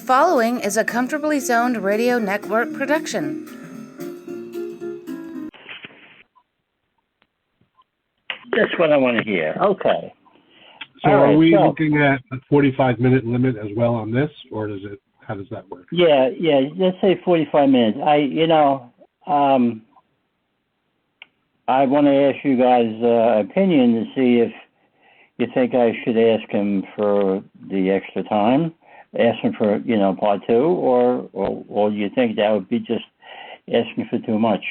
following is a Comfortably Zoned Radio Network production. That's what I want to hear. Okay. So are we looking at a 45-minute limit as well on this, or how does that work? Yeah, let's say 45 minutes. I want to ask you guys' opinion to see if you think I should ask him for the extra time, ask him for, part two, or you think that would be just asking for too much,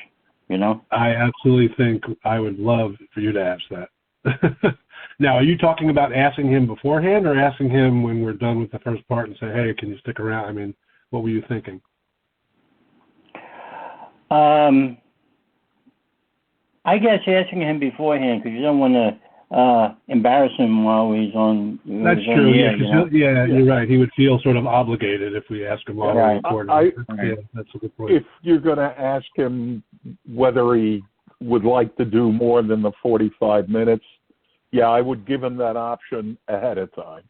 I absolutely think I would love for you to ask that. Now, are you talking about asking him beforehand or asking him when we're done with the first part and say, hey, can you stick around? I mean, what were you thinking? I guess asking him beforehand, because you don't want to embarrass him while he's on. That's true. You're right. He would feel sort of obligated if we ask him while we're recording. Yeah, that's a good point. If you're going to ask him whether he would like to do more than the 45 minutes, I would give him that option ahead of time.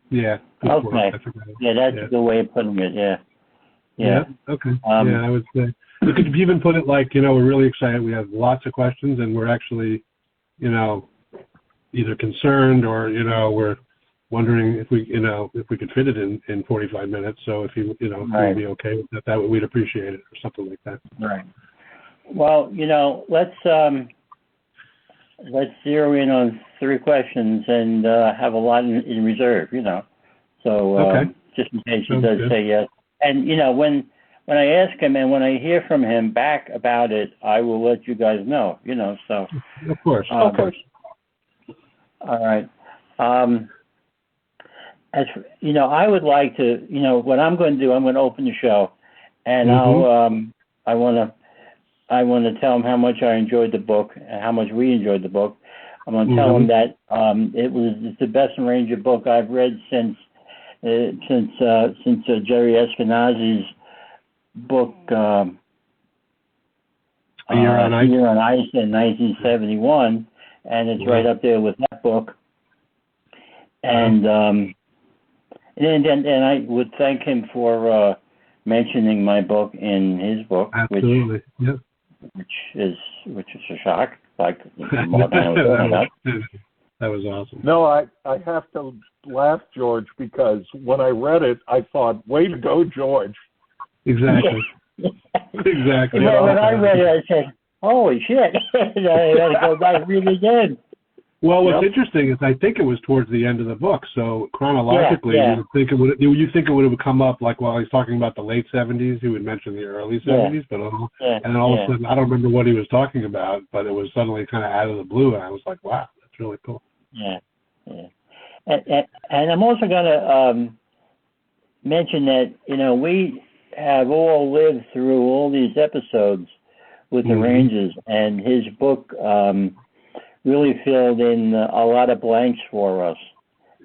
Yeah. Okay. That's the way of putting it. Yeah. Okay. I would say. You could even put it like, we're really excited. We have lots of questions, and we're actually, either concerned or, we're wondering if we could fit it in 45 minutes. So if you, would be okay with that, we'd appreciate it, or something like that. Right. Well, let's zero in on 3 questions and have a lot in reserve, So okay. Just in case he does say yes. And, when I ask him and when I hear from him back about it, I will let you guys know, so. Of course. All right. As for, I would like to, what I'm going to do, I'm going to open the show, and I want to tell him how much I enjoyed the book and how much we enjoyed the book. I'm going to tell him that it's the best Ranger book I've read since Jerry Eskenazi's book, A Year on Ice in 1971, and it's right up there with that book. And I would thank him for mentioning my book in his book. Absolutely. Which is a shock. Like that was awesome. No, I have to laugh, George, because when I read it, I thought, way to go, George. Exactly. Exactly. When I read it, I said, holy shit. I had to go back and read it again. Well, what's interesting is I think it was towards the end of the book. So chronologically, you think it would have come up like while he's talking about the late 70s, he would mention the early 70s, but and then all of a sudden, I don't remember what he was talking about, but it was suddenly kind of out of the blue, and I was like, wow, that's really cool. Yeah. And I'm also going to mention that, we have all lived through all these episodes with the Rangers, and his book really filled in a lot of blanks for us.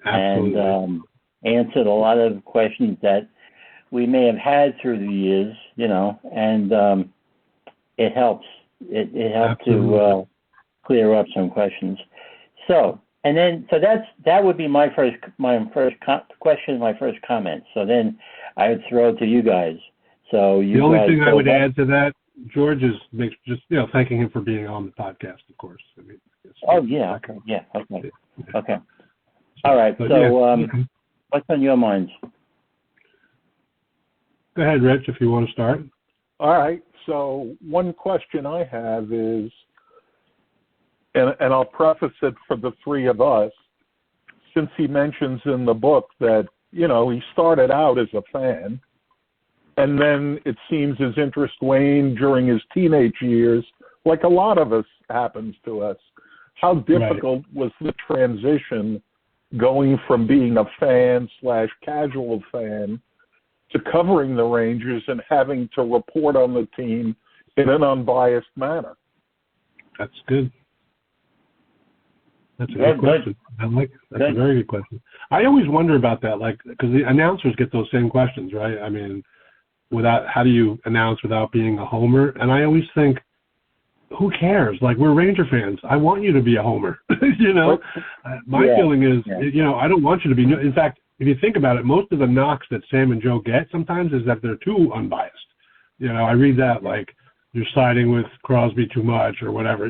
Absolutely. And answered a lot of questions that we may have had through the years, and it helps. It helped to clear up some questions. So that would be my first question, my first comment. So then I would throw it to you guys. So the only thing I would add to that, George, is thanking him for being on the podcast, of course. I mean, okay. All right. So what's on your minds? Go ahead, Rich, if you want to start. All right. So one question I have is, and I'll preface it for the 3 of us, since he mentions in the book that, he started out as a fan, and then it seems his interest waned during his teenage years, like a lot of us happens to us. How difficult was the transition going from being a fan/casual fan to covering the Rangers and having to report on the team in an unbiased manner? That's good. That's a good question. That's a very good question. I always wonder about that, because the announcers get those same questions, right? I mean, how do you announce without being a homer? And I always think, who cares? We're Ranger fans. I want you to be a homer. My feeling is, I don't want you to be. In fact, if you think about it, most of the knocks that Sam and Joe get sometimes is that they're too unbiased. I read that like you're siding with Crosby too much or whatever.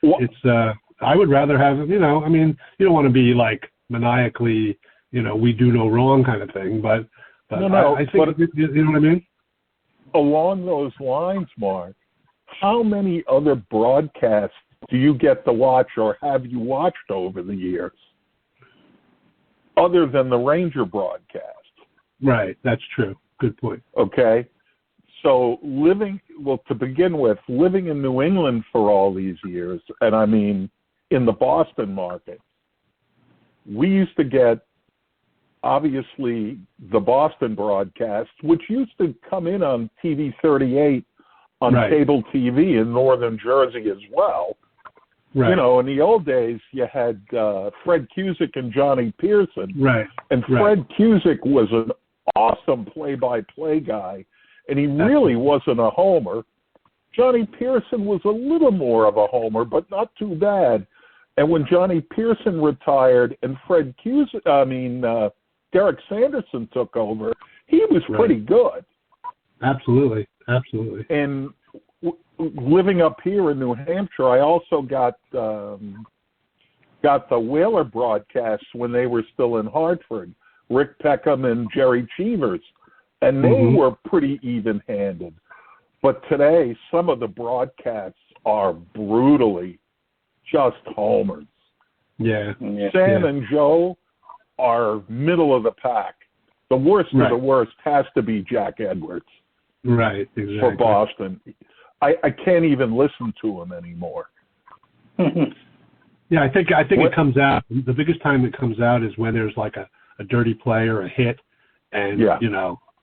It's I would rather have, you don't want to be like maniacally, we do no wrong kind of thing, but I think, you know what I mean? Along those lines, Mark, how many other broadcasts do you get to watch or have you watched over the years other than the Ranger broadcast? Right, that's true. Good point. Okay. So to begin with, living in New England for all these years, and I mean in the Boston market, we used to get, obviously, the Boston broadcasts, which used to come in on TV 38 on cable TV in northern Jersey as well. Right. In the old days, you had Fred Cusick and Johnny Pearson. Right. And Fred Cusick was an awesome play-by-play guy, and he really wasn't a homer. Johnny Pearson was a little more of a homer, but not too bad. And when Johnny Pearson retired and Derek Sanderson took over, he was pretty good. Absolutely. And living up here in New Hampshire, I also got the Whaler broadcasts when they were still in Hartford, Rick Peckham and Jerry Cheevers, and they were pretty even-handed. But today, some of the broadcasts are brutally just homers. Yeah. Sam and Joe are middle of the pack. The worst of the worst has to be Jack Edwards. Right, exactly. For Boston. I can't even listen to him anymore. Yeah, I think it comes out. The biggest time it comes out is when there's like a dirty play or a hit, and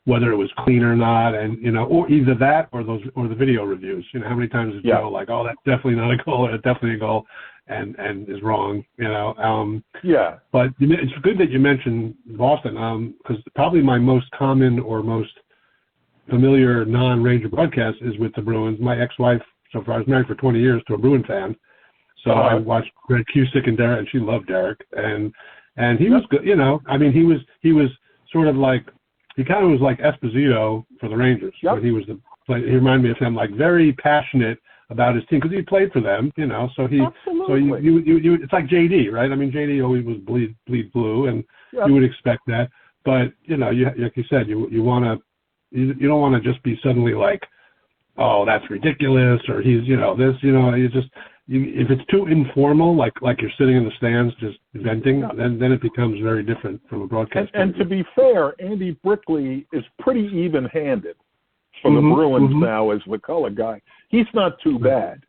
whether it was clean or not, and or either that or the video reviews. How many times is Joe like, oh, that's definitely not a goal, or that's definitely a goal, and is wrong. But it's good that you mentioned Boston, because probably my most common or most familiar non-Ranger broadcast is with the Bruins. My ex-wife, so far, I was married for 20 years to a Bruin fan, so I watched Greg Cusick and Derek, and she loved Derek, and he was good. He was sort of like, he kind of was like Esposito for the Rangers. Yep. He reminded me of him, like very passionate about his team because he played for them. So he, Absolutely. so you it's like JD, right? I mean, JD always was bleed blue, and you would expect that, but like you said, you want to. You don't want to just be suddenly like, oh, that's ridiculous, or he's, this, if it's too informal, like you're sitting in the stands just venting, then it becomes very different from a broadcast. And to be fair, Andy Brickley is pretty even-handed for the Bruins now as the color guy. He's not too bad.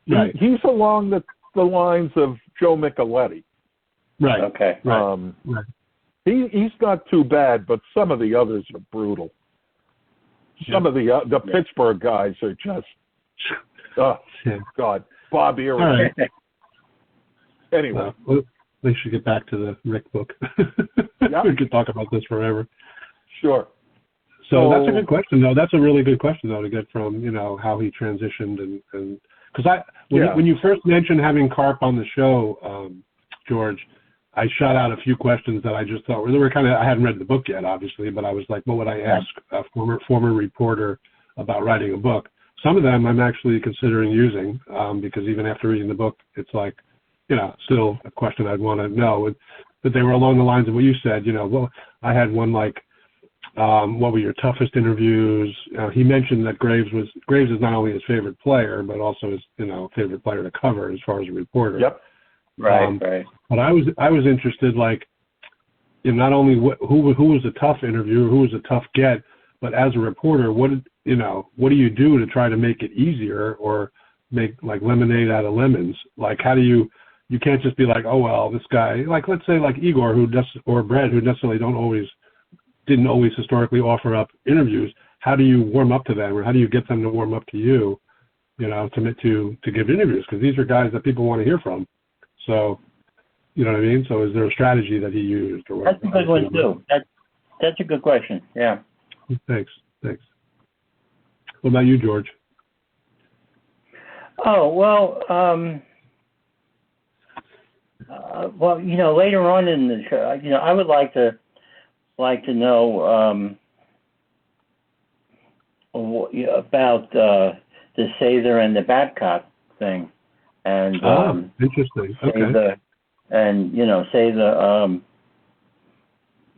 Right. He's along the lines of Joe Micheletti. Right. Okay. Right. He's not too bad, but some of the others are brutal. Some of the Pittsburgh guys are just, God, Bob Erie. Right. Anyway. We should get back to the Rick book. We could talk about this forever. Sure. So that's a good question, though. That's a really good question, though, to get from, how he transitioned. And because when you first mentioned having Carp on the show, George, I shot out a few questions that I just thought were kind of, I hadn't read the book yet, obviously, but I was like, what would I ask a former reporter about writing a book? Some of them I'm actually considering using, because even after reading the book, it's like, still a question I'd want to know. But they were along the lines of what you said, well, I had one like, what were your toughest interviews? He mentioned that Graves is not only his favorite player, but also his, favorite player to cover as far as a reporter. Yep. Right. But I was interested, like, not only who was a tough interviewer, who was a tough get, but as a reporter, what do you do to try to make it easier or make like lemonade out of lemons? Like, how do you can't just be like, oh well, this guy, like let's say like Igor or Brad, who necessarily didn't always historically offer up interviews. How do you warm up to them, or how do you get them to warm up to you? To give interviews, because these are guys that people want to hear from. So, you know what I mean? So is there a strategy that he used? Or that's a good one, too. That's a good question, yeah. Thanks. What about you, George? Oh, well, later on in the show, I would like to like to know about the Sather and the Babcock thing, and interesting. Okay. Sather,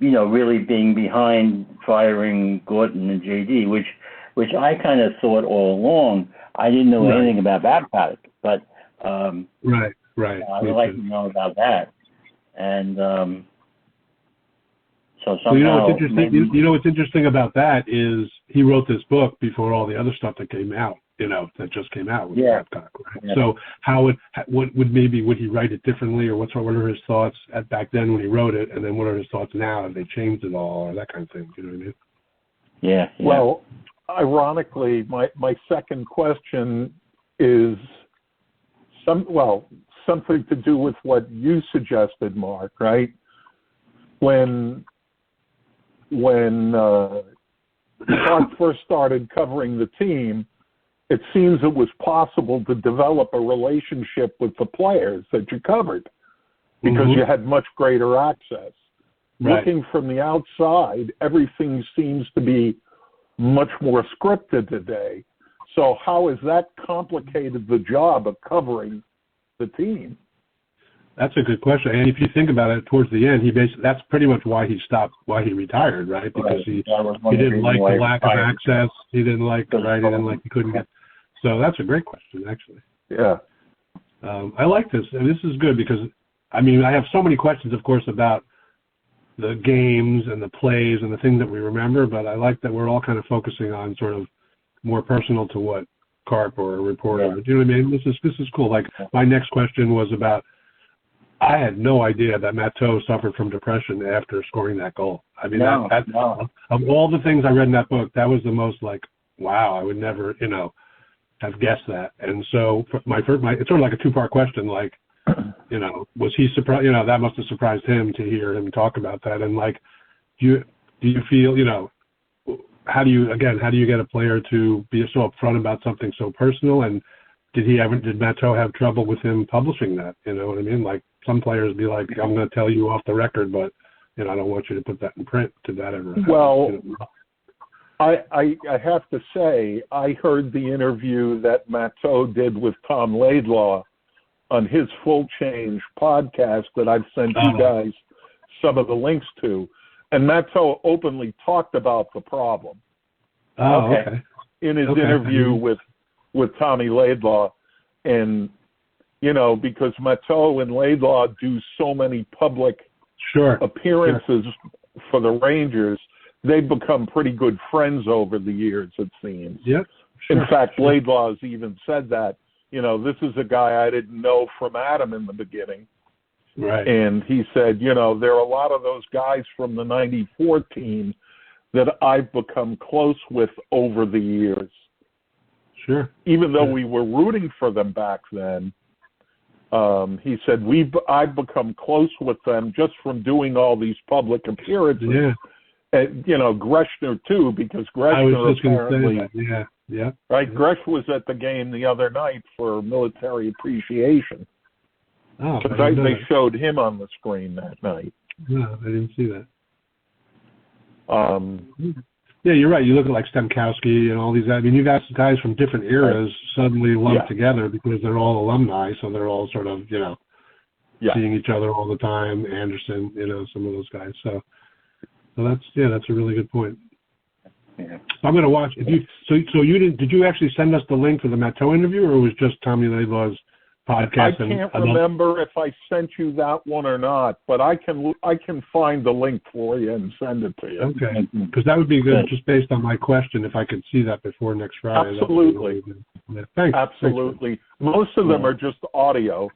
really being behind firing Gordon and JD, which I kind of thought all along. I didn't know anything about Babcock, but right. I would like to know about that. And so somehow, you know what's interesting? You know what's interesting about that is he wrote this book before all the other stuff that came out. That just came out with Babcock. Right? Yeah. So would he write it differently, or what are his thoughts back then when he wrote it, and then what are his thoughts now? Have they changed at all, or that kind of thing? You know what I mean? Yeah. Well, ironically, my second question is something to do with what you suggested, Mark. Right? When Clark first started covering the team, it seems it was possible to develop a relationship with the players that you covered because you had much greater access. Right. Looking from the outside, everything seems to be much more scripted today. So how has that complicated the job of covering the team? That's a good question. And if you think about it, towards the end, that's pretty much why he retired, right? Because he didn't like the lack of access. He didn't like he couldn't get. So that's a great question, actually. Yeah. I like this. And this is good because, I have so many questions, of course, about the games and the plays and the things that we remember, but I like that we're all kind of focusing on sort of more personal to what Carp or a reporter. Do you know what I mean? This is cool. Like, my next question was about, I had no idea that Matteau suffered from depression after scoring that goal. Of all the things I read in that book, that was the most like, wow, I would never, have guessed that. And so it's sort of like a two-part question, like, was he surprised? That must have surprised him to hear him talk about that. And like, do you feel, how do you get a player to be so upfront about something so personal? And did Matteau have trouble with him publishing that? You know what I mean? Like, some players be like, I'm going to tell you off the record, but I don't want you to put that in print. Did that ever happen? Well, I have to say, I heard the interview that Matteau did with Tom Laidlaw on his Full Change podcast that I've sent you guys some of the links to. And Matteau openly talked about the problem. Okay. In his interview with Tommy Laidlaw. And, because Matteau and Laidlaw do so many public appearances for the Rangers, they've become pretty good friends over the years, it seems. Yep. In fact, Laidlaw's even said that, this is a guy I didn't know from Adam in the beginning. Right. And he said, there are a lot of those guys from the 94 team that I've become close with over the years. Sure. Even though we were rooting for them back then, he said, I've become close with them just from doing all these public appearances. Yeah. And, Greshner too, because Greshner apparently, right. Gresh was at the game the other night for military appreciation. Oh, they showed him on the screen that night. No, I didn't see that. Yeah, you're right. You look at like Stemkowski and all these. You've got guys from different eras suddenly lumped together because they're all alumni, so they're all sort of, seeing each other all the time. Anderson, some of those guys. So that's a really good point. Yeah. So I'm going to watch. Did you actually send us the link to the Matteau interview, or was just Tommy Laidlaw's podcast? I can't remember if I sent you that one or not, but I can find the link for you and send it to you. Okay, because that would be good, just based on my question. If I could see that before next Friday. Absolutely. Yeah, thanks. Absolutely. Thanks. Most of them are just audio.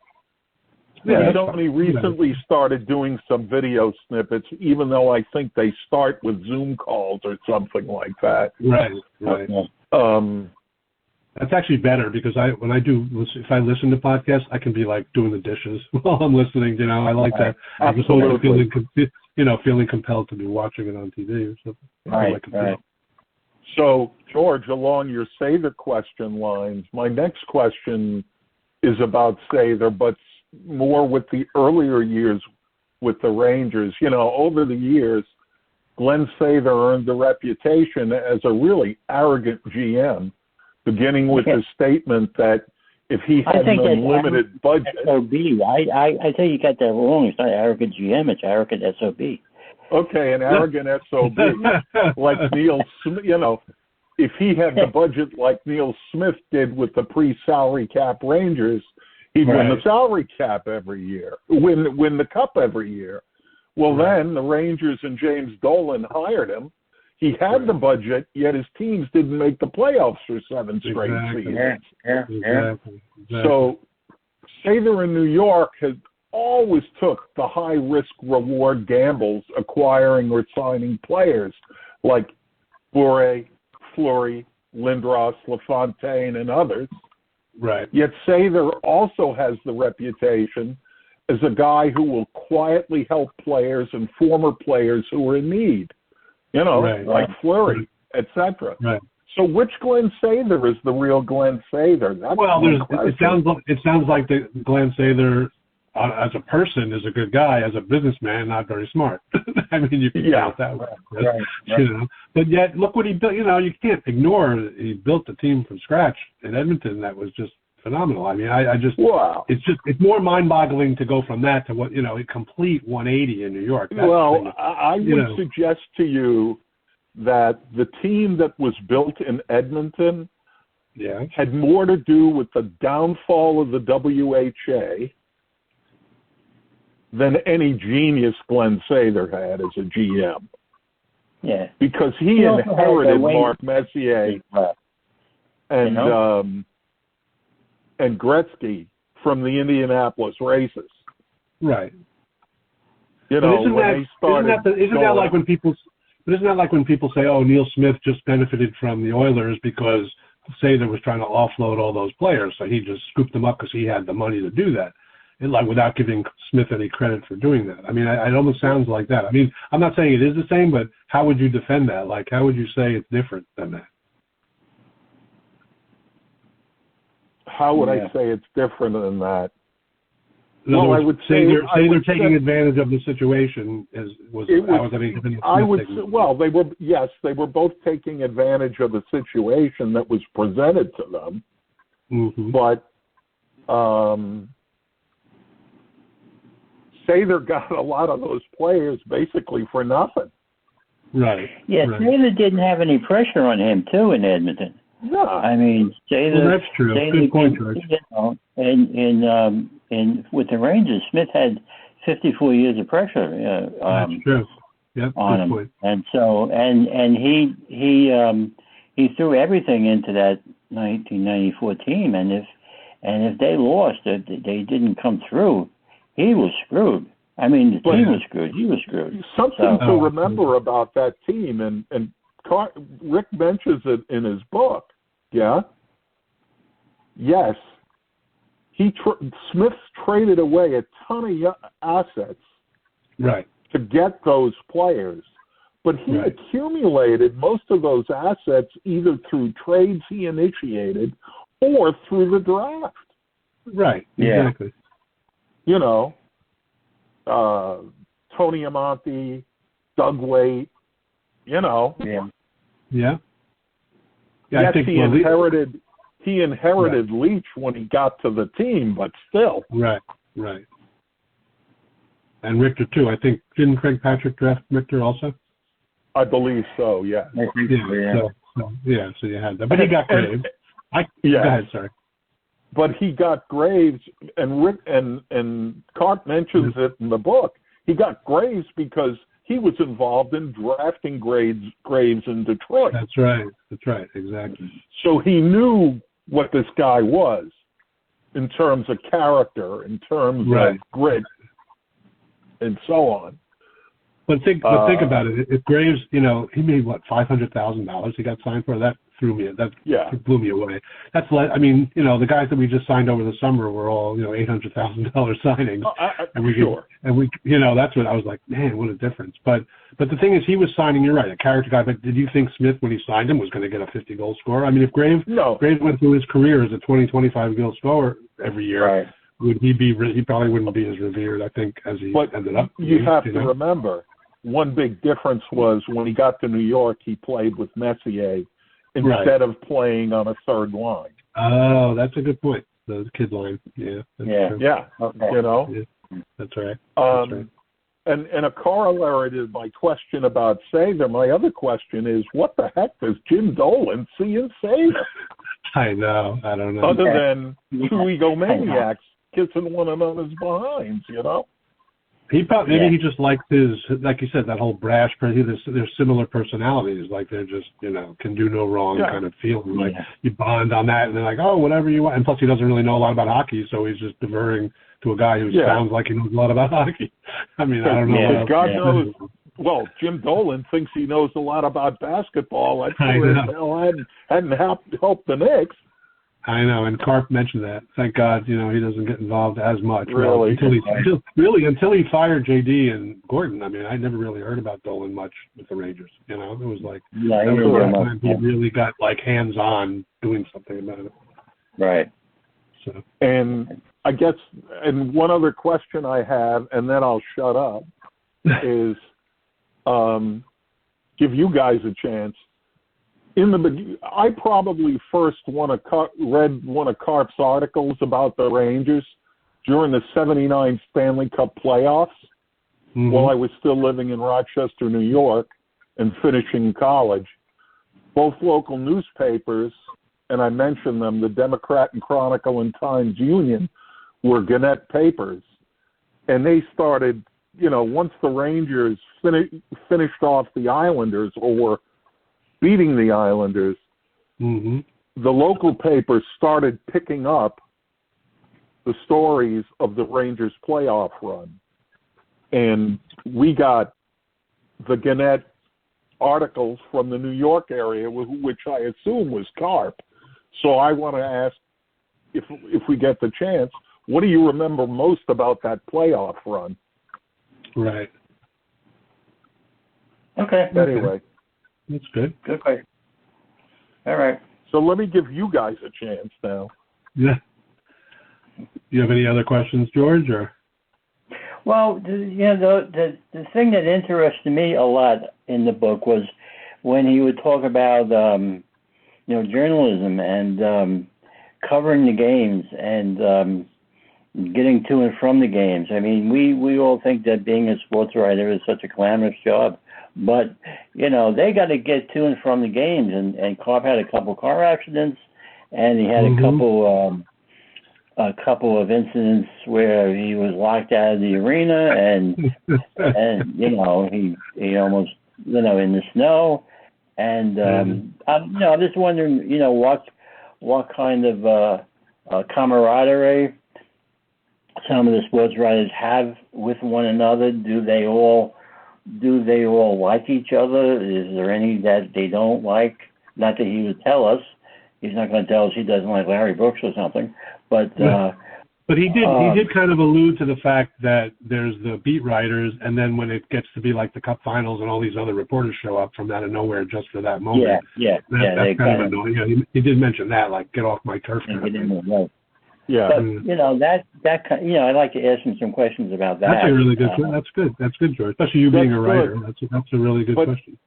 Yeah, he's only recently started doing some video snippets, even though I think they start with Zoom calls or something like that. Right. That's actually better because if I listen to podcasts, I can be like doing the dishes while I'm listening. I like that. I'm just feeling compelled to be watching it on TV or something. Right. So, George, along your Sather question lines, my next question is about Sather, but more with the earlier years with the Rangers. Over the years, Glenn Sather earned the reputation as a really arrogant GM, beginning with his statement that if he had an unlimited budget. SOB. I think you got that wrong. It's not arrogant GM, it's arrogant SOB. Okay, an arrogant SOB, like Neil Smith, if he had the budget like Neil Smith did with the pre-salary cap Rangers, he'd win the salary cap every year, win the cup every year. Well, then the Rangers and James Dolan hired him. He had the budget, yet his teams didn't make the playoffs for 7 straight seasons. Exactly. So Sather in New York has always took the high-risk reward gambles acquiring or signing players like Bure, Fleury, Lindros, LaFontaine, and others. Right. Yet Sather also has the reputation as a guy who will quietly help players and former players who are in need, like Fleury, etc. Right. So which Glenn Sather is the real Glenn Sather? It sounds like the Glenn Sather as a person is a good guy. As a businessman, not very smart. I mean, you can count that way. Right. But yet, look what he built. You can't ignore he built a team from scratch in Edmonton that was just phenomenal. I mean, it's more mind-boggling to go from that to what a complete 180 in New York. I would suggest to you that the team that was built in Edmonton had more to do with the downfall of the WHA than any genius Glenn Sather had as a GM. Yeah. Because he inherited Mark Messier and Gretzky from the Indianapolis Racers. Right. Isn't that like when people say, "Oh, Neil Smith just benefited from the Oilers because Sather was trying to offload all those players, so he just scooped them up because he had the money to do that," without giving Smith any credit for doing that. I mean, it almost sounds like that. I mean, I'm not saying it is the same, but how would you defend that? Like, how would you say it's different than that? How would I say it's different than that? I would say they're taking advantage of the situation. They were both taking advantage of the situation that was presented to them. Mm-hmm. But Sather got a lot of those players basically for nothing. Right. Yeah, right. Sather didn't have any pressure on him too in Edmonton. No. I mean, Sather. Well, that's true. Good point, George. And with the Rangers, Smith had 54 years of pressure. That's true. Yep, on good him, point. and so and he threw everything into that 1994 team, and if they lost, if they didn't come through, he was screwed. I mean, the team was screwed. He was screwed. Something to remember about that team, and Rick mentions it in his book. Yeah. Yes. Smith traded away a ton of assets, right, to get those players, but he accumulated most of those assets either through trades he initiated or through the draft. Right. Yeah. Exactly. Tony Amonte, Doug Waite. Yeah. Yeah. Yes, he inherited Leach when he got to the team, but still. Right. And Richter too. I think didn't Craig Patrick draft Richter also? I believe so. Yeah. So you had that, but he got Graves. Go ahead, sorry. But he got Graves, and Cart mentions it in the book. He got Graves because he was involved in drafting Graves in Detroit. That's right, exactly. So he knew what this guy was in terms of character, in terms of grit, and so on. But think about it. If Graves, he made $500,000 he got signed for. That threw me. Blew me away. That's the guys that we just signed over the summer were all $800,000 signings. That's what I was like. Man, what a difference. But the thing is, he was signing. You're right, a character guy. But did you think Smith, when he signed him, was going to get a 50-goal scorer? I mean, if Graves went through his career as a 20-25 goal scorer every year, would he be? He probably wouldn't be as revered, I think, as he ended up. You have to remember, one big difference was when he got to New York, he played with Messier instead of playing on a third line. Oh, that's a good point. The kid line. Yeah. Yeah. Okay. Yeah, that's right. That's right. And a corollary to my question about Sather, my other question is, what the heck does Jim Dolan see in Sather? I know. I don't know. Other than two egomaniacs kissing one another's behinds, He probably maybe he just likes his, like you said, that whole brash. There's similar personalities, like they're just can do no wrong kind of feeling. Like you bond on that, and they're like, oh, whatever you want. And plus, he doesn't really know a lot about hockey, so he's just deferring to a guy who sounds like he knows a lot about hockey. I mean, I don't know. God knows. Well, Jim Dolan thinks he knows a lot about basketball. That sure as hell hadn't helped the Knicks. I know, and Karp mentioned that. Thank God, he doesn't get involved as much. Really? Until he fired JD and Gordon. I mean, I never really heard about Dolan much with the Rangers. It was like that was the first time he really got like hands-on doing something about it. Right. So. And I guess, and one other question I have, and then I'll shut up, is give you guys a chance. I probably first read one of Karp's articles about the Rangers during the '79 Stanley Cup playoffs while I was still living in Rochester, New York, and finishing college. Both local newspapers, and I mentioned them, the Democrat and Chronicle and Times Union, were Gannett papers. And they started, once the Rangers finished off the Islanders or were beating the Islanders, the local papers started picking up the stories of the Rangers' playoff run. And we got the Gannett articles from the New York area, which I assume was Karp. So I want to ask, if we get the chance, what do you remember most about that playoff run? Right. Okay. Anyway. That's good. Good question. All right. So let me give you guys a chance now. Yeah. Do you have any other questions, George? Or? Well, the thing that interested me a lot in the book was when he would talk about journalism and covering the games and getting to and from the games. I mean, we all think that being a sports writer is such a glamorous job. But, they got to get to and from the games. And Karp had a couple car accidents, and he had a couple of incidents where he was locked out of the arena, and he almost, in the snow. And, I'm just wondering, what kind of camaraderie some of the sports writers have with one another. Do they all like each other? Is there any that they don't like? Not that he would tell us. He's not going to tell us he doesn't like Larry Brooks or something. But he did kind of allude to the fact that there's the beat writers, and then when it gets to be like the Cup Finals and all these other reporters show up from out of nowhere just for that moment. That's kind of annoying. He did mention that, like, get off my turf. Yeah. But, I'd like to ask him some questions about that. That's a really good question. That's good, George. Especially you being a writer. That's a really good question.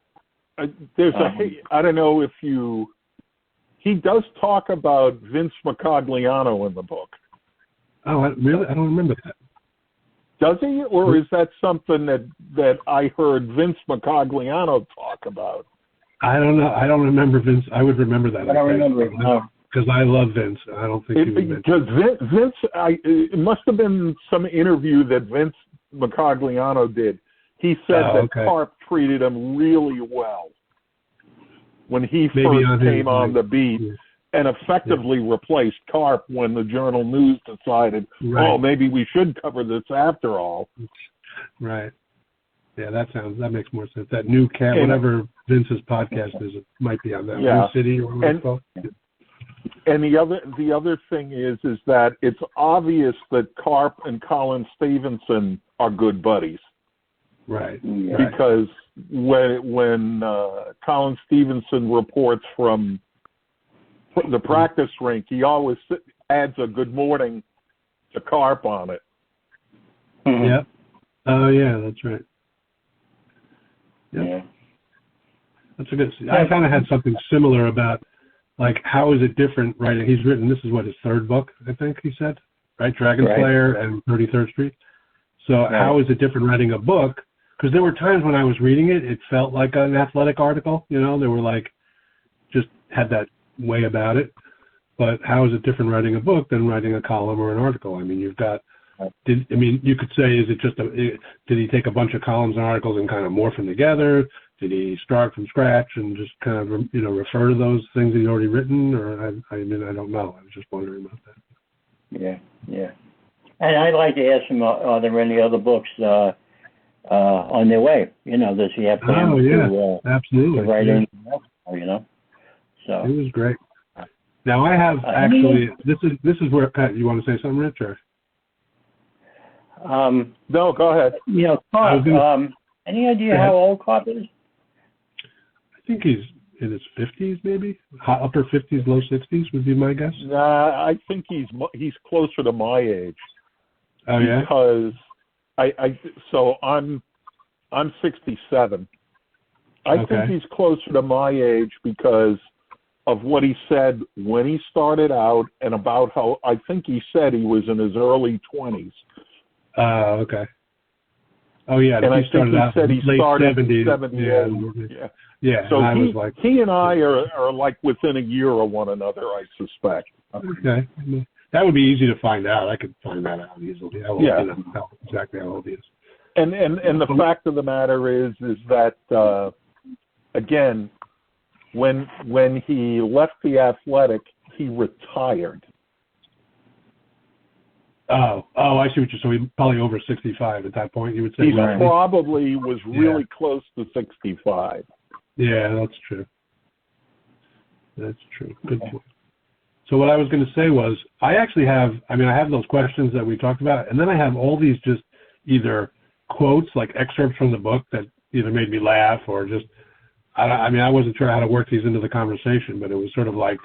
I don't know if he does talk about Vince Macagliano in the book. Oh, really? I don't remember that. Does he? Or is that something that I heard Vince Macagliano talk about? I don't know. I don't remember Vince. I would remember that. I don't remember it. No. Because I love Vince. I don't think he would mention it. Because Vince, it must have been some interview that Vince Macagliano did. He said that Karp treated him really well when he first came on the beat, and effectively replaced Karp when the Journal News decided, maybe we should cover this after all. Right. Yeah, that makes more sense. That new cat, whatever Vince's podcast is, it might be on that New City or whatever it's called. And the other thing is that it's obvious that Karp and Colin Stevenson are good buddies. Right. Because when Colin Stevenson reports from the practice rink, he always adds a good morning to Karp on it. Yeah. Oh, yeah, that's right. Yeah. That's a good. I kind of had something similar about, like, how is it different writing? He's written, this is what, his third book, I think he said, right? Dragon Slayer and 33rd Street. So how is it different writing a book? Because there were times when I was reading it, it felt like an athletic article. You know, they were like, just had that way about it. But how is it different writing a book than writing a column or an article? I mean, you've got, you could say, is it just did he take a bunch of columns and articles and kind of morph them together? Did he start from scratch and just kind of, refer to those things he'd already written? Or, I don't know. I was just wondering about that. Yeah. And I'd like to ask him, are there any other books on their way? Does he have plans absolutely. to write anything else, So it was great. Now I have actually, this is where, Pat, you want to say something, Rich? Or? No, go ahead. Carp, any idea how old Carp is? I think he's in his 50s, maybe upper 50s, low 60s would be my guess. Nah, I think he's closer to my age. Oh yeah. Because I'm 67. I think he's closer to my age because of what he said when he started out, and about how I think he said he was in his early 20s. Okay. Oh yeah, and I think he said he started 78. Yeah. So and he and I are like within a year of one another, I suspect. Okay. That would be easy to find out. I could find that out easily. Exactly how old he is. And the fact of the matter is that again, when he left the Athletic, he retired. I see what you're. So he's probably over 65 at that point. You would say he probably was really close to 65. Yeah, that's true. That's true. Good point. So what I was going to say was, I actually have. I have those questions that we talked about, and then I have all these just either quotes, like excerpts from the book that either made me laugh or just. I wasn't sure how to work these into the conversation, but it was sort of like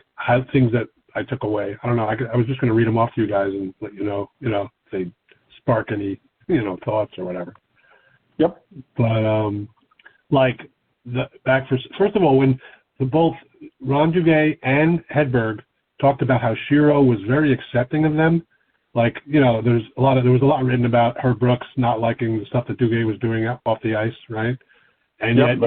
things that I took away. I don't know. I was just going to read them off to you guys and let you know, if they spark any, thoughts or whatever. Yep. But first of all, when both Ron Duguay and Hedberg talked about how Shiro was very accepting of them, like, there was a lot written about Herb Brooks not liking the stuff that Duguay was doing off the ice, right? And yet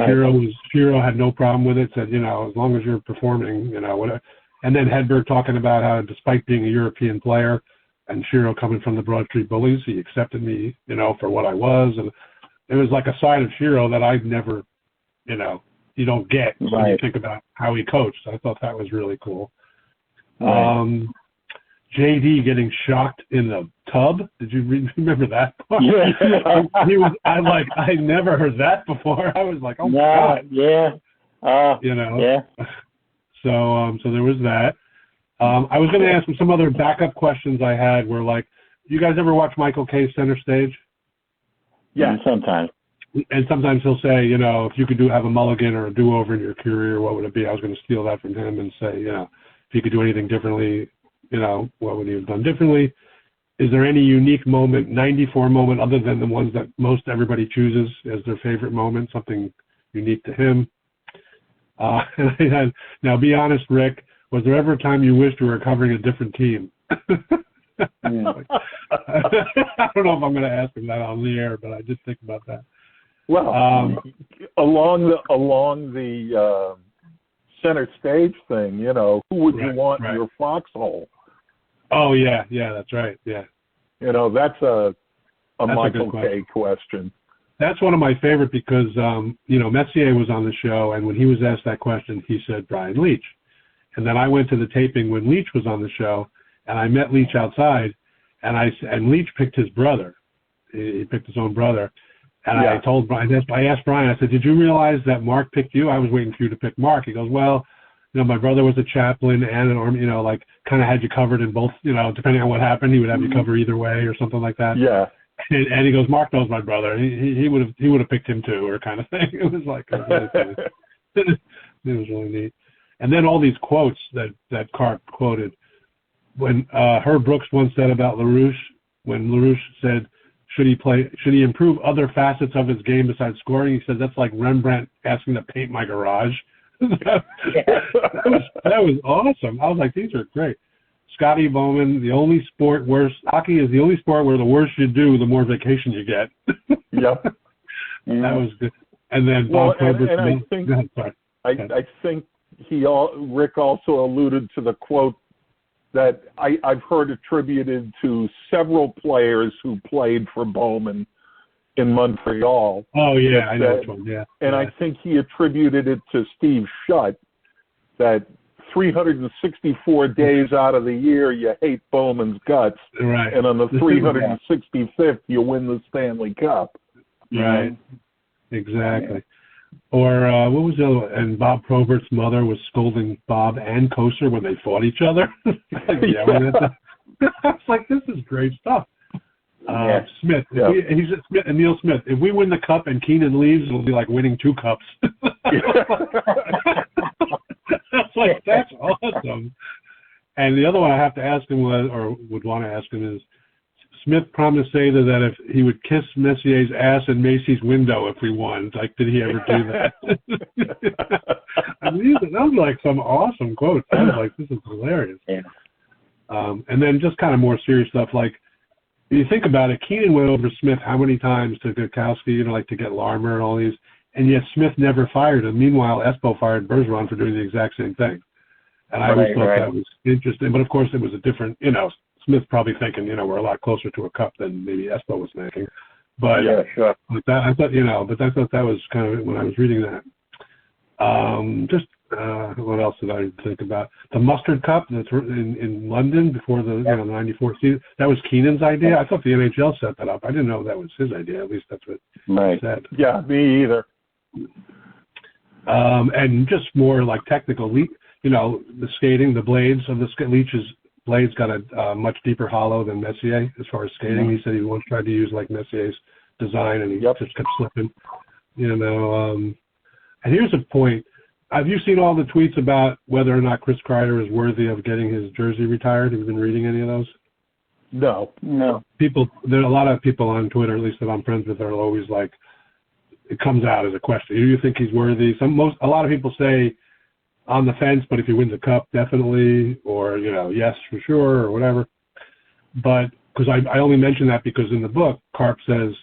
Shiro had no problem with it, said, as long as you're performing, whatever. And then Hedberg talking about how, despite being a European player and Shiro coming from the Broad Street Bullies, he accepted me, for what I was. And it was like a side of Shiro that I've never, you don't get when you think about how he coached. I thought that was really cool. Right. JD getting shocked in the tub. Did you remember that part? Yeah. I never heard that before. I was like, oh my God. Yeah. Yeah. So there was that. I was going to ask him some other backup questions I had were like, you guys ever watch Michael Kay's Center Stage? Yeah, sometimes. And sometimes he'll say, if you could have a mulligan or a do-over in your career, what would it be? I was going to steal that from him and say, if you could do anything differently, what would you have done differently? Is there any unique moment, 94 moment, other than the ones that most everybody chooses as their favorite moment, something unique to him? Now, be honest, Rick, was there ever a time you wished you were covering a different team? I don't know if I'm going to ask him that on the air, but I did think about that. Well, along the center stage thing, who would you want in your foxhole? Oh yeah, that's right. Yeah. That's a Michael Kay question. That's one of my favorite because, Messier was on the show, and when he was asked that question, he said Brian Leach. And then I went to the taping when Leach was on the show, and I met Leach outside, and Leach picked his brother. He picked his own brother. And I told Brian, I asked Brian, I said, did you realize that Mark picked you? I was waiting for you to pick Mark. He goes, well, my brother was a chaplain and an army, kind of had you covered in both, depending on what happened, he would have you covered either way or something like that. Yeah. And he goes, Mark knows my brother. He would have picked him too, or kind of thing. It was like, really funny. It was really neat. And then all these quotes that Carp quoted. When Herb Brooks once said about LaRouche, when LaRouche said, should he improve other facets of his game besides scoring? He said that's like Rembrandt asking to paint my garage. that was awesome. I was like, these are great. Scotty Bowman, hockey is the only sport where the worse you do, the more vacation you get. Yep. That was good. And then Bob Probert. I think Rick also alluded to the quote that I've heard attributed to several players who played for Bowman in Montreal. Oh, yeah, I know which one, yeah. And I think he attributed it to Steve Shutt, that 364 days out of the year you hate Bowman's guts, right. And on the 365th you win the Stanley Cup. Right, exactly. Or what was the other one? And Bob Probert's mother was scolding Bob and Kosar when they fought each other. I was like, this is great stuff. Smith, Smith and Neil Smith. If we win the cup and Keenan leaves, it'll be like winning 2 cups. Like, that's awesome. And the other one I have to ask him would want to ask him is, Smith promised to say that if he would kiss Messier's ass in Macy's window if we won. Like, did he ever do that? I mean, that was like some awesome quotes. I was like, this is hilarious. Yeah. And then just kind of more serious stuff, like, if you think about it, Keenan went over Smith how many times to Gurkowski, like to get Larmer and all these, and yet Smith never fired him. Meanwhile, Espo fired Bergeron for doing the exact same thing. And I always thought that was interesting. But, of course, it was a different, Smith probably thinking, we're a lot closer to a cup than maybe Espo was thinking. But yeah, sure. I thought that was kind of when I was reading that. What else did I think about? The Mustard Cup that's in London before the the '94 season. That was Keenan's idea. I thought the NHL set that up. I didn't know that was his idea. At least that's what he said. Yeah, me either. And just more like technical. The skating, the blades of the Leach's blades got a much deeper hollow than Messier as far as skating. He said he once tried to use like Messier's design, and he just kept slipping. And here's a point. Have you seen all the tweets about whether or not Chris Kreider is worthy of getting his jersey retired? Have you been reading any of those? No. There are a lot of people on Twitter, at least that I'm friends with, are always like, it comes out as a question. Do you think he's worthy? A lot of people say on the fence, but if he wins a cup, definitely, or yes for sure, or whatever. But because I only mention that because in the book, Karp says,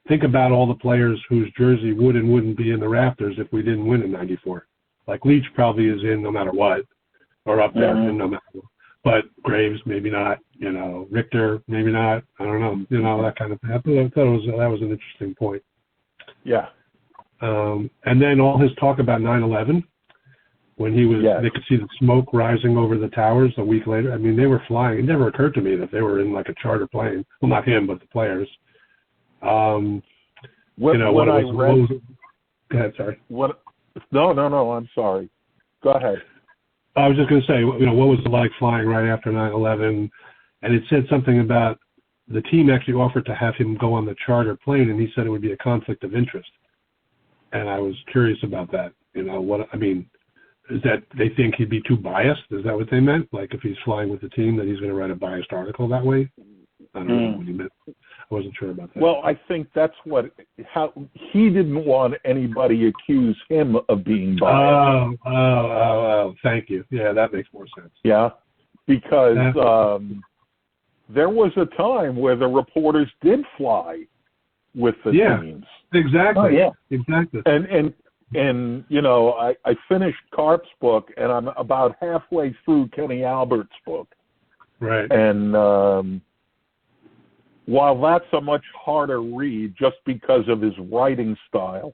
think about all the players whose jersey would and wouldn't be in the rafters if we didn't win in '94. Like Leach probably is in no matter what, or up there in no matter what. But Graves maybe not. Richter maybe not. I don't know. That kind of thing. I thought that was an interesting point. Yeah. And then all his talk about 9/11. When he was, they could see the smoke rising over the towers a week later. I mean, they were flying. It never occurred to me that they were in like a charter plane. Well, not him, but the players. When I read, go ahead. Sorry. No. I'm sorry. Go ahead. I was just going to say, what was it like flying right after 9/11? And it said something about the team actually offered to have him go on the charter plane, and he said it would be a conflict of interest. And I was curious about that. Is that they think he'd be too biased? Is that what they meant? Like if he's flying with the team, that he's going to write a biased article that way? I don't know what he meant. I wasn't sure about that. Well, I think that's how he didn't want anybody accuse him of being biased. Oh, thank you. Yeah, that makes more sense. Yeah, because there was a time where the reporters did fly with the teams. Exactly. Oh, yeah. Exactly. And I finished Karp's book, and I'm about halfway through Kenny Albert's book. Right. And while that's a much harder read just because of his writing style,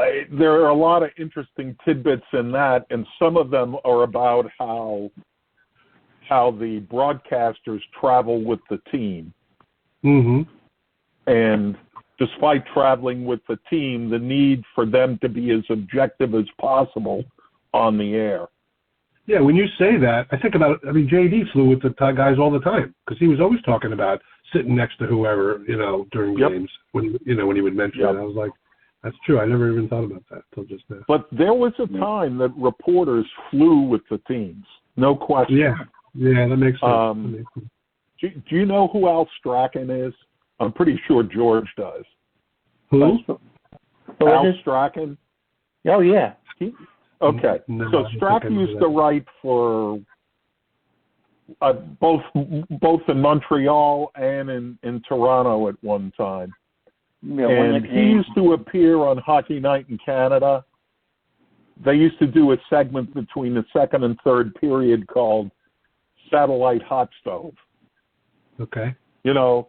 there are a lot of interesting tidbits in that, and some of them are about how the broadcasters travel with the team. Mm-hmm. And despite traveling with the team, the need for them to be as objective as possible on the air. Yeah, when you say that, I think about, JD flew with the guys all the time because he was always talking about sitting next to whoever, during games when he would mention it. I was like, that's true. I never even thought about that until just now. But there was a time that reporters flew with the teams. No question. Yeah, that makes sense. Do you know who Al Strachan is? I'm pretty sure George does. Who? Al Strachan? Oh, yeah. Okay. No, so Strachan used to write for both in Montreal and in Toronto at one time. Yeah, and he used to appear on Hockey Night in Canada. They used to do a segment between the second and third period called Satellite Hot Stove. Okay. You know,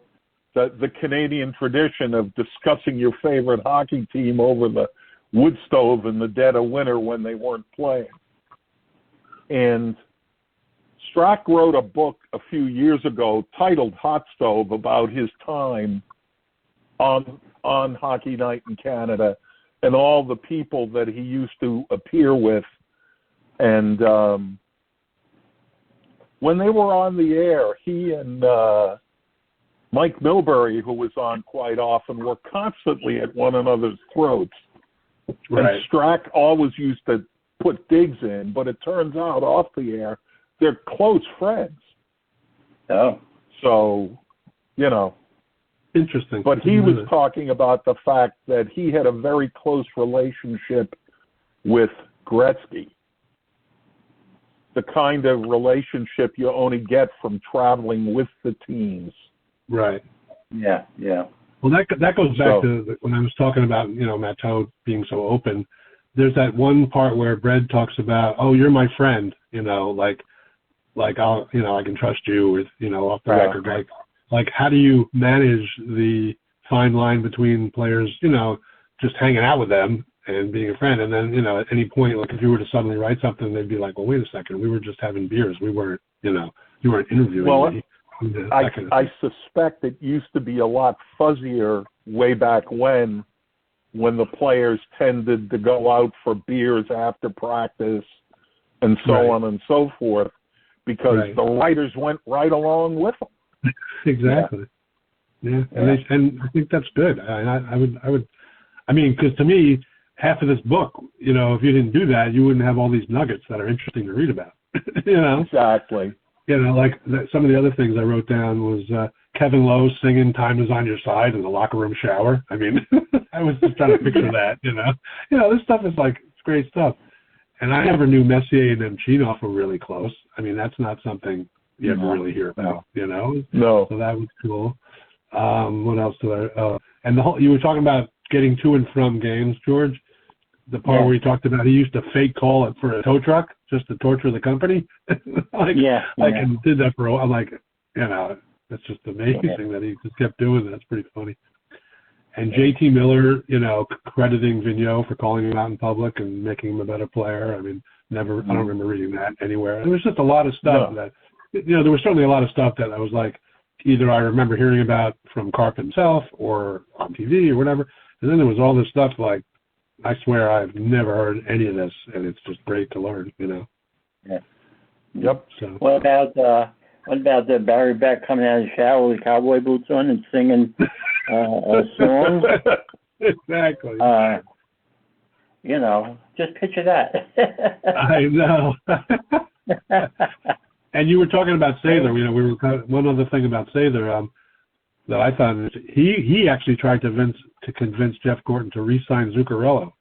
the Canadian tradition of discussing your favorite hockey team over the wood stove in the dead of winter when they weren't playing. And Strack wrote a book a few years ago titled Hot Stove about his time on Hockey Night in Canada and all the people that he used to appear with. And when they were on the air, he and Mike Milbury, who was on quite often, were constantly at one another's throats. Right. And Strack always used to put digs in, but it turns out off the air, they're close friends. Oh. So, you know. Interesting. But he was talking about the fact that he had a very close relationship with Gretzky. The kind of relationship you only get from traveling with the teams. Right. Yeah, yeah. Well, that goes back to when I was talking about, Matt Toad being so open. There's that one part where Brad talks about, oh, you're my friend, like I'll, I can trust you with, off the record. Like how do you manage the fine line between players, just hanging out with them and being a friend, and then, at any point, like if you were to suddenly write something, they'd be like, well, wait a second, we were just having beers. We weren't, you weren't interviewing me. I suspect it used to be a lot fuzzier way back when the players tended to go out for beers after practice and so on and so forth, because the writers went right along with them. Exactly. Yeah. And I think that's good. I would, because to me, half of this book, if you didn't do that, you wouldn't have all these nuggets that are interesting to read about. Exactly. Like some of the other things I wrote down was Kevin Lowe singing "Time Is on Your Side" in the locker room shower. I mean, I was just trying to picture that. This stuff is it's great stuff. And I never knew Messier and Nemchinov were really close. I mean, that's not something you ever really hear about. No. So that was cool. What else did I? And you were talking about getting to and from games, George. The part where he talked about he used to fake call it for a tow truck just to torture the company. And did that for a while. I'm like, that's just amazing that he just kept doing that. It's pretty funny. And JT Miller, crediting Vigneault for calling him out in public and making him a better player. I mean, I don't remember reading that anywhere. There was just a lot of stuff that, there was certainly a lot of stuff that I was like, either I remember hearing about from Karp himself or on TV or whatever. And then there was all this stuff like, I swear I've never heard any of this, and it's just great to learn, Yeah. Yep. So. What about the Barry Beck coming out of the shower with cowboy boots on and singing a song? Exactly. Just picture that. I know. And you were talking about Sather. One other thing about Sather that I thought is he actually tried to convince Jeff Gorton to re-sign Zuccarello,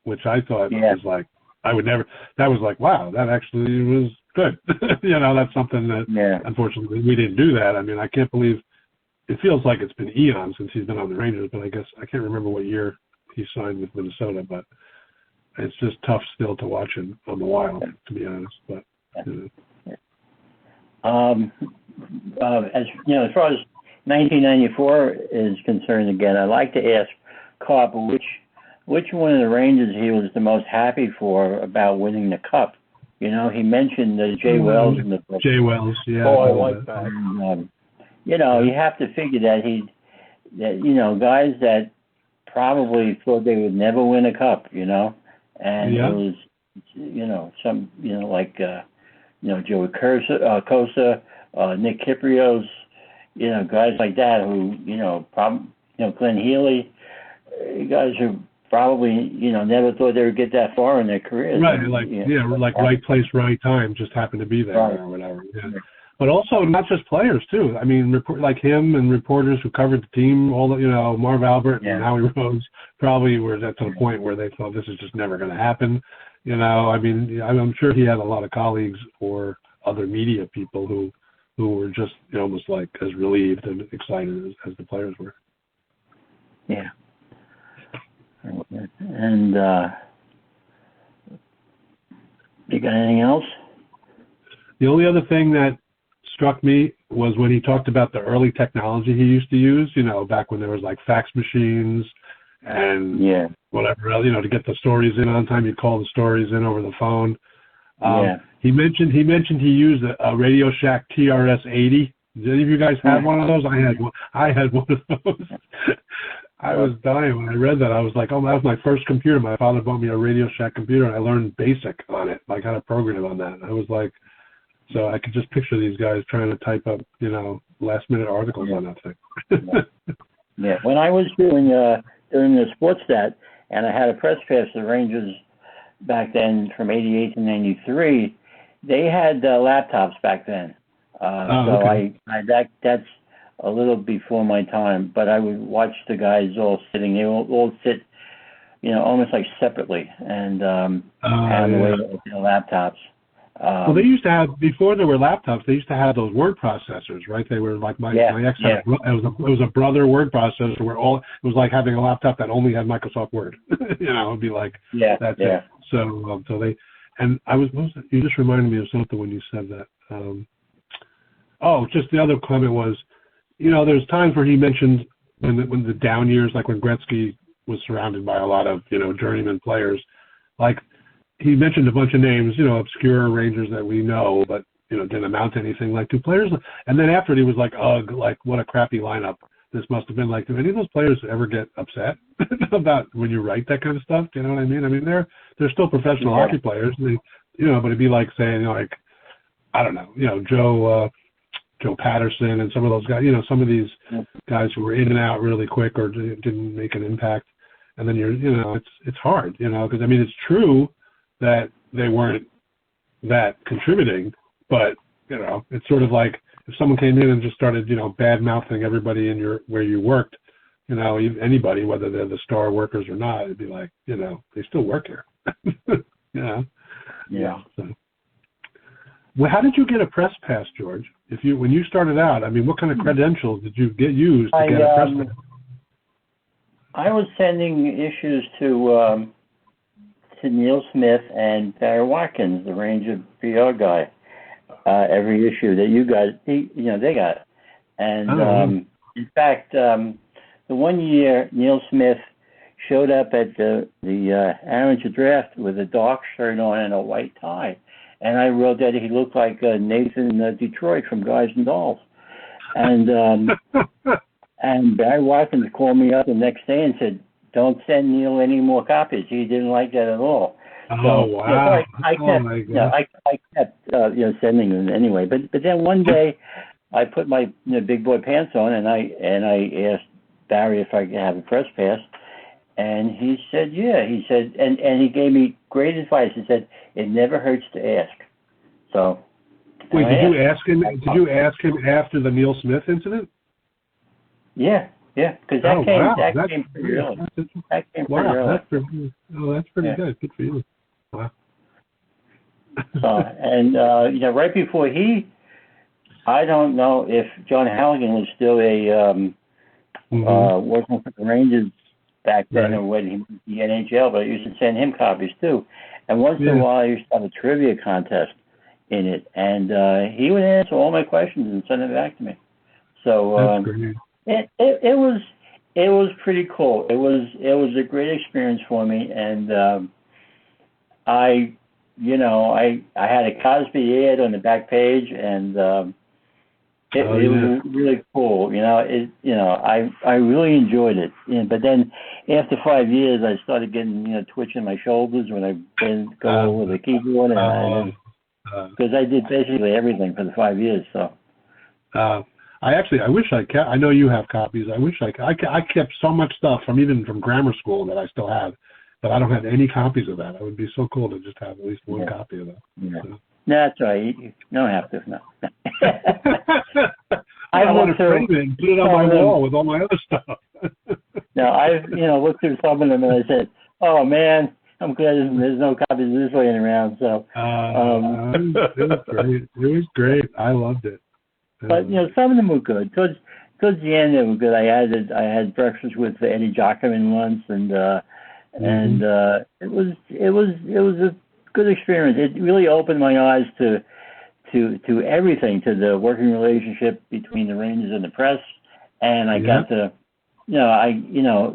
which I thought was like, I would never. That was like, wow, that actually was good. That's something that unfortunately we didn't do that. I mean, I can't believe it feels like it's been eons since he's been on the Rangers, but I guess I can't remember what year he signed with Minnesota, but it's just tough still to watch him on the Wild, to be honest. But as far as 1994 is concerned, again, I'd like to ask Karp which one of the Rangers he was the most happy for about winning the Cup. He mentioned Jay Wells in the book. Jay Wells, yeah. Oh, I like that. And, you have to figure that guys that probably thought they would never win a Cup, and it was, some, like, Joey Kosa, Nick Kyprios, guys like that who, Glenn Healy, guys who probably, never thought they would get that far in their careers. Right, like right place, right time, just happened to be there or whatever. Yeah. But also not just players too. I mean, like him and reporters who covered the team, all the, Marv Albert and Howie Rose probably were at the point where they thought this is just never going to happen. I mean, I'm sure he had a lot of colleagues or other media people who were just almost like as relieved and excited as the players were. Yeah. And you got anything else? The only other thing that struck me was when he talked about the early technology he used to use, back when there was like fax machines and whatever else, to get the stories in on time. You'd call the stories in over the phone. He mentioned he used a Radio Shack TRS-80. Did any of you guys have one of those? I had one of those. I was dying when I read that. I was like, oh, that was my first computer. My father bought me a Radio Shack computer, and I learned BASIC on it, like how to program on that. I was like, so I could just picture these guys trying to type up, last-minute articles on that thing. When I was doing the sports stat, and I had a press pass for the Rangers back then from '88 to '93, they had laptops back then. That's a little before my time, but I would watch the guys all sitting. They all sit, almost like separately, and had the laptops. Well, they used to have, before there were laptops, they used to have those word processors, right? They were like my ex had, it was a brother word processor where it was like having a laptop that only had Microsoft Word. It'd be like, that's it. So they, and you just reminded me of something when you said that. Just the other comment was, there's times where he mentioned when the down years, like when Gretzky was surrounded by a lot of, journeyman players, like, he mentioned a bunch of names, obscure Rangers that we know, but, didn't amount to anything, like two players. And then after it, he was like, ugh, like, what a crappy lineup this must have been like. Do any of those players ever get upset about when you write that kind of stuff? Do you know what I mean? I mean, they're still professional hockey players, and but it'd be like saying, like, I don't know, Joe Patterson and some of those guys, some of these guys who were in and out really quick or didn't make an impact. And then it's hard, because I mean, it's true that they weren't that contributing, but it's sort of like if someone came in and just started bad mouthing everybody in where you worked, anybody, whether they're the star workers or not, it'd be like they still work here. So. Well, how did you get a press pass, George? When you started out, I mean, what kind of credentials did you use to get a press pass? I was sending issues to Neil Smith and Barry Watkins, the Ranger PR guy, every issue that you guys, they got. And in fact, the one year Neil Smith showed up at the amateur draft with a dark shirt on and a white tie, and I wrote that he looked like Nathan Detroit from Guys and Dolls, and and Barry Watkins called me up the next day and said, don't send Neil any more copies. He didn't like that at all. Wow. I kept sending them anyway. But then one day I put my big boy pants on and I asked Barry if I could have a press pass, and he said He said and he gave me great advice. He said it never hurts to ask. So wait, did you ask him? Did you ask him after the Neil Smith incident? Yeah, because that came pretty early. That came pretty early. That's pretty good. Good for you. Wow. And right before I don't know if John Halligan was still working for the Rangers back then, or when he was in the NHL, but I used to send him copies too. And once in a while, I used to have a trivia contest in it, and he would answer all my questions and send it back to me. So. That's great. It was pretty cool. It was a great experience for me, and I had a Cosby ad on the back page, and it was really cool. I really enjoyed it. But then after 5 years, I started getting twitch in my shoulders when I go over the keyboard, and because I did basically everything for the 5 years. So. I wish I kept. I know you have copies. I wish I kept so much stuff from grammar school that I still have, but I don't have any copies of that. It would be so cool to just have at least one copy of that. Yeah. So. No, that's right. You don't have to. No. I want to frame it and put it on my wall with all my other stuff. No, I've looked through some of them and I said, "Oh man, I'm glad there's no copies of this laying around." So it was great. It was great. I loved it. But some of them were good. Towards the end, they were good. I had breakfast with Eddie Jockman once, and it was a good experience. It really opened my eyes to everything, to the working relationship between the Rangers and the press, and I got to,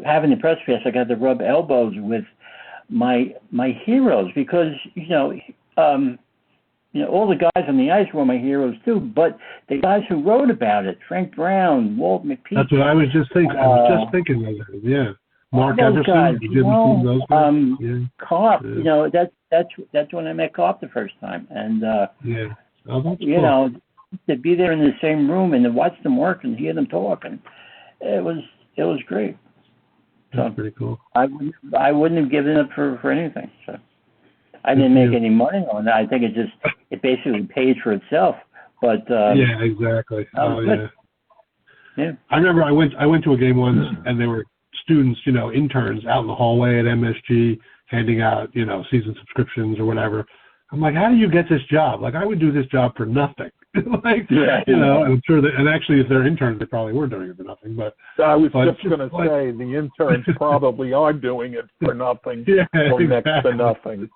having the press pass, I got to rub elbows with my heroes because all the guys on the ice were my heroes too, but the guys who wrote about it, Frank Brown, Walt McPeak. That's what I was just thinking. I was just thinking of that. Yeah. Mark Everson, those guys. Carp, that's when I met Carp the first time, and that's cool. To be there in the same room and to watch them work and hear them talk, and it was great. That's pretty cool. I wouldn't have given it for anything. So I didn't make any money on it. I think it basically paid for itself. But yeah, exactly. Yeah. I remember I went to a game once and there were students, interns out in the hallway at MSG handing out, season subscriptions or whatever. I'm like, how do you get this job? Like, I would do this job for nothing. I'm sure that, and actually, if they're interns, they probably were doing it for nothing. But I was just going to say, the interns probably are doing it for nothing, or next to nothing.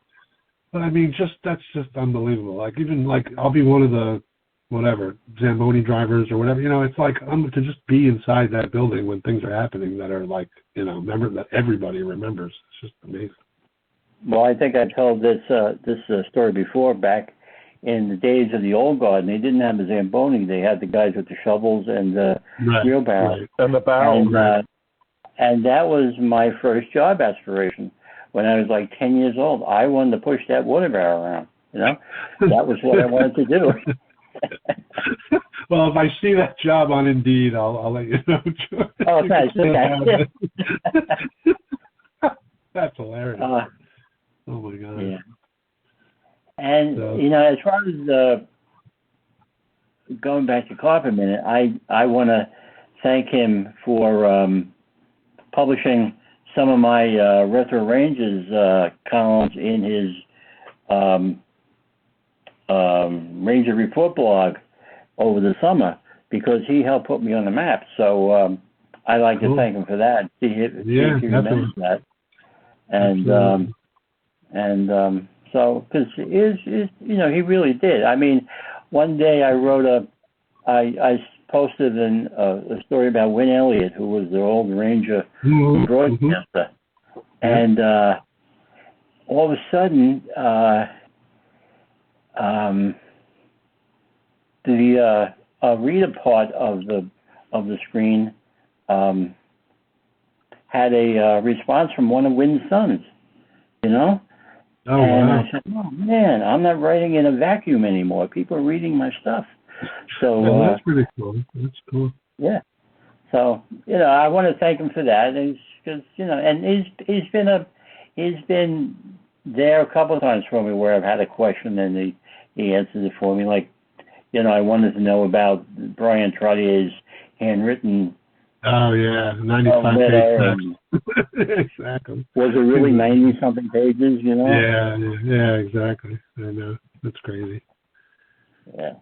But I mean, that's just unbelievable. Like, even like, I'll be one of the Zamboni drivers or whatever. It's like to just be inside that building when things are happening that are like, that everybody remembers. It's just amazing. Well, I think I told this story before. Back in the days of the old guard, and they didn't have the Zamboni. They had the guys with the shovels and the wheelbarrows. Right. And the barrels. And that was my first job aspiration. When I was like 10 years old, I wanted to push that water barrel around. That was what I wanted to do. Well, if I see that job on Indeed, I'll let you know. Oh, thanks. Okay. That's hilarious. Oh my God. Yeah. And as far as going back to Carp a minute, I want to thank him for publishing some of my Retro Rangers columns in his Ranger Report blog over the summer, because he helped put me on the map. So I'd like to thank him for that. See if he remembers that. And so, because he really did. I mean, one day I wrote I posted a story about Win Elliott, who was the old Ranger broadcaster, and all of a sudden, the reader part of the screen had a response from one of Win's sons, Oh, and wow. I said, "Oh man, I'm not writing in a vacuum anymore. People are reading my stuff." So that's pretty cool. That's cool. Yeah. So I want to thank him for that, because and he's been there a couple of times for me where I've had a question and he answered it for me. Like, I wanted to know about Brian Trottier's handwritten. Oh yeah, 95 pages. Exactly. Was it really 90-something pages? Yeah, exactly. I know, that's crazy. Yeah.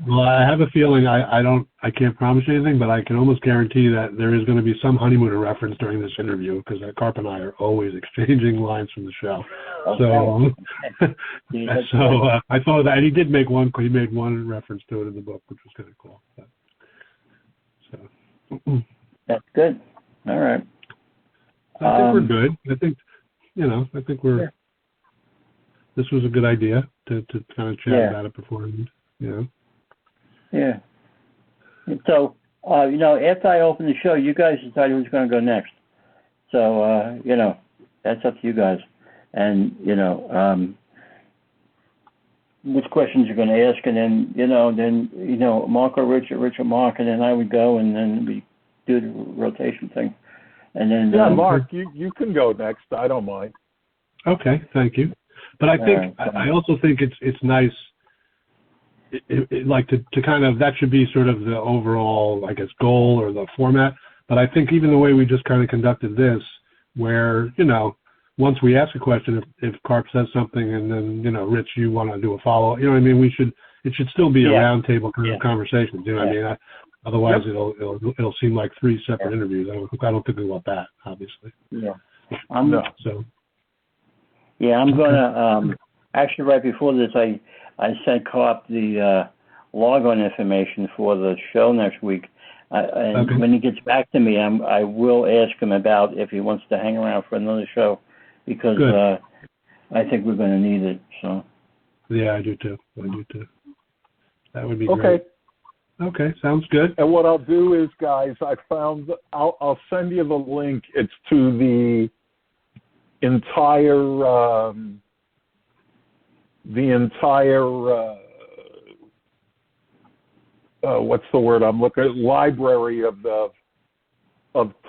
Well, I have a feeling I can't promise you anything, but I can almost guarantee that there is going to be some Honeymooner reference during this interview, because Carp and I are always exchanging lines from the show. Okay. So I thought that, and he did make one. He made one reference to it in the book, which was kind of cool. So. That's good. All right. I think we're good. I think we're. Yeah. This was a good idea to kind of chat about it beforehand. Yeah. So, after I open the show, you guys decide who's going to go next. So, that's up to you guys. And, which questions you're going to ask, and then Mark or Richard, Mark, and then I would go, and then we do the rotation thing, and then Mark, you can go next. I don't mind. Okay, thank you. But I think I also think it's nice, like to kind of, that should be sort of the overall, I guess, goal or the format. But I think even the way we just kind of conducted this, where once we ask a question, if Carp says something, and then Rich, you want to do a follow, what I mean, it should still be a roundtable kind of conversation. What I mean? Otherwise, it'll seem like three separate interviews. I don't think we want that, obviously. Yeah. I'm gonna actually right before this, I sent Carp the log-on information for the show next week. When he gets back to me, I will ask him about if he wants to hang around for another show, because I think we're going to need it. So. Yeah, I do too. That would be great. Okay, sounds good. And what I'll do is, guys, I'll send you the link. It's to the entire what's the word I'm looking at? Library of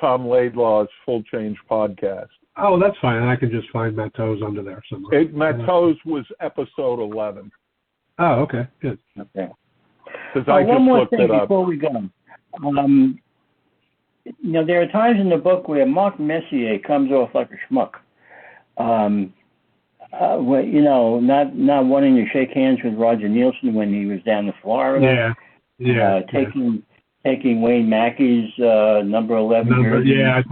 Tom Laidlaw's Full Change podcast. Oh, that's fine. I can just find Matteau's under there somewhere. Matteau's was episode 11. Oh, okay, good. Okay. Because I just one more looked thing it up. Before we go. There are times in the book where Mark Messier comes off like a schmuck. Not wanting to shake hands with Roger Nielsen when he was down in Florida. Yeah. Taking Wayne Mackey's number 11 jersey. Yeah,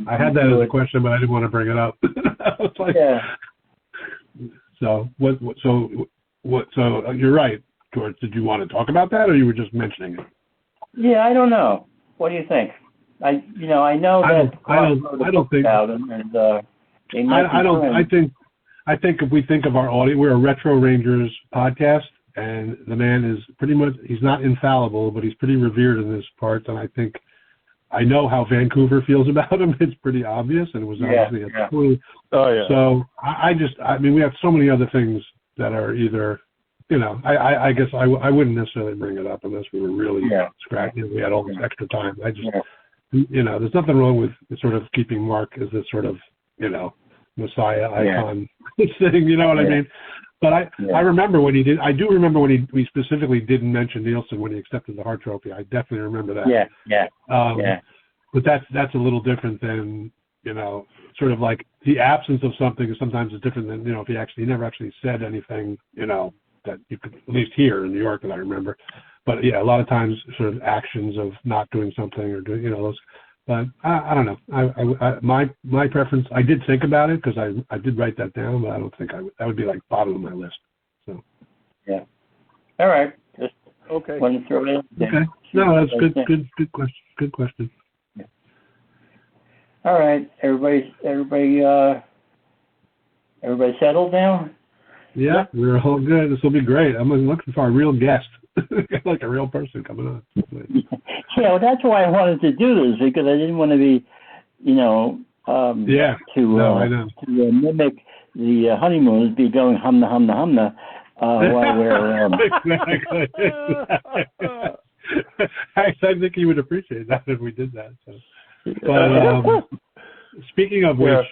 I had that as a question, but I didn't want to bring it up. I was like, So So you're right, George. Did you want to talk about that, or you were just mentioning it? Yeah, I don't know. What do you think? I know that I don't think. I think if we think of our audience, we're a Retro Rangers podcast, and the man is pretty much, he's not infallible, but he's pretty revered in this part. And I know how Vancouver feels about him. It's pretty obvious, and it was obviously a clue. Oh, yeah. So I mean, we have so many other things that are either, I guess I wouldn't necessarily bring it up unless we were really scratching. We had all this extra time. There's nothing wrong with sort of keeping Mark as this sort of, Messiah icon thing, you know what I mean? But I remember when he did. I do remember when we specifically didn't mention Nielsen when he accepted the Hart Trophy. I definitely remember that. But that's a little different than sort of like the absence of something is sometimes different than if he never actually said anything that you could at least hear in New York that I remember. But a lot of times sort of actions of not doing something or doing those. But I don't know. My preference. I did think about it because I did write that down, but I don't think that would be like bottom of my list. So. Yeah. All right. Just okay. Want to throw it in? Okay. No, that's good. Good question. Good question. Yeah. All right. Everybody settled now? Yeah, we're all good. This will be great. I'm looking for a real guest. Like a real person coming on. Well, that's why I wanted to do this, because I didn't want to be, to mimic the honeymoons, be going humna humna humna while we're. Exactly. I think he would appreciate that if we did that. So. But speaking of which,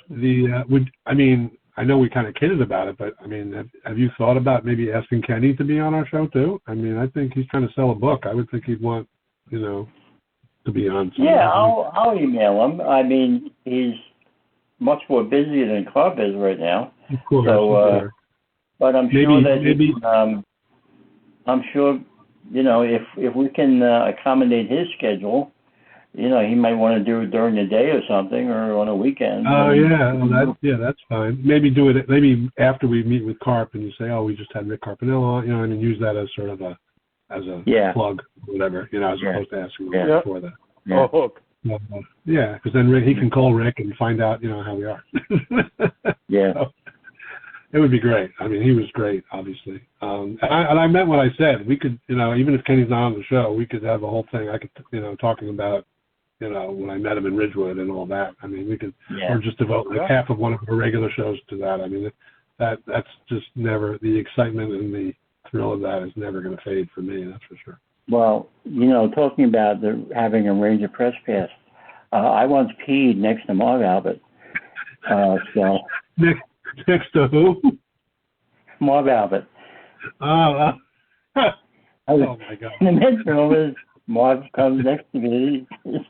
I know we kind of kidded about it, but have you thought about maybe asking Kenny to be on our show too? I think he's trying to sell a book. I would think he'd want, to be on. Yeah, I'll email him. He's much more busy than Club is right now. Of course. So, but I'm sure that I'm sure, if we can accommodate his schedule. He might want to do it during the day or something, or on a weekend. Oh, that's fine. Maybe do it. Maybe after we meet with Carp, and you say, "Oh, we just had Rick Carpinello," and use that as sort of a plug, or whatever, as opposed to asking before that. Yeah. Hook. Because then he can call Rick and find out, how we are. Yeah. So, it would be great. He was great, obviously. And I meant what I said. We could, even if Kenny's not on the show, we could have a whole thing. I could, talking about. When I met him in Ridgewood and all that. We could, or just devote half of one of our regular shows to that. that's just never, the excitement and the thrill of that is never going to fade for me. That's for sure. Well, talking about having a Ranger press pass, I once peed next to Marv Albert. So next to who? Marv Albert. Oh, oh my God! In the men's room, Marv comes next to me.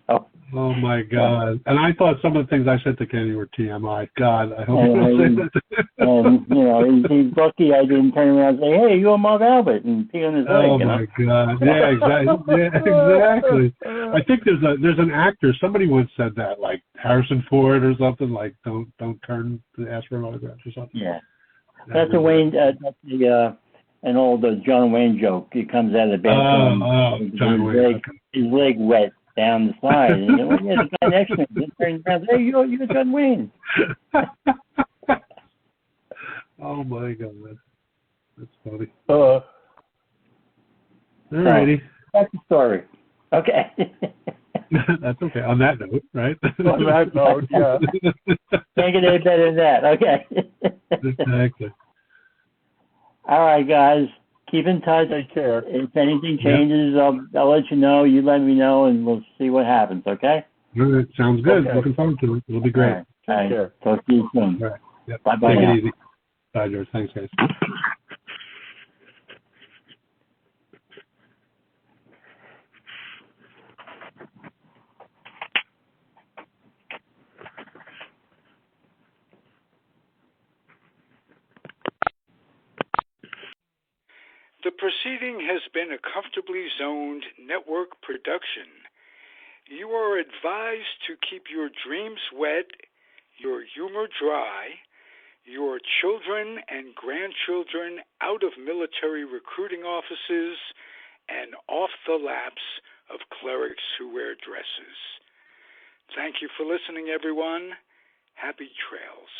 So. Oh my God! And I thought some of the things I said to Kenny were TMI. God, I hope you don't say that. And he's lucky I didn't turn around and say, "Hey, you're Marv Albert," and pee on his leg. Oh my God! Yeah, exactly. Yeah, exactly. I think there's an actor. Somebody once said that, like Harrison Ford or something, like don't turn to ask for an autograph or something. Yeah, that's a Wayne. That's an old John Wayne joke. He comes out of the bathroom. John Wayne. His leg wet down the slide, and the guy next to him turns around, "Hey, you're John Wayne." Oh my God, that's funny. Alrighty. So, that's the story. Okay. That's okay. On that note, right? On that note, yeah. Can't get any better than that. Okay. Exactly. All right, guys. Keep in touch. Take care. If anything changes, I'll let you know. You let me know, and we'll see what happens. Okay. All right. Sounds good. Okay. Looking forward to it. It'll be great. All right. Take care. Talk to you soon. All right. Yep. Bye-bye. Take now. it easy. Bye, George. Thanks, guys. The proceeding has been a Comfortably Zoned network production. You are advised to keep your dreams wet, your humor dry, your children and grandchildren out of military recruiting offices, and off the laps of clerics who wear dresses. Thank you for listening, everyone. Happy trails.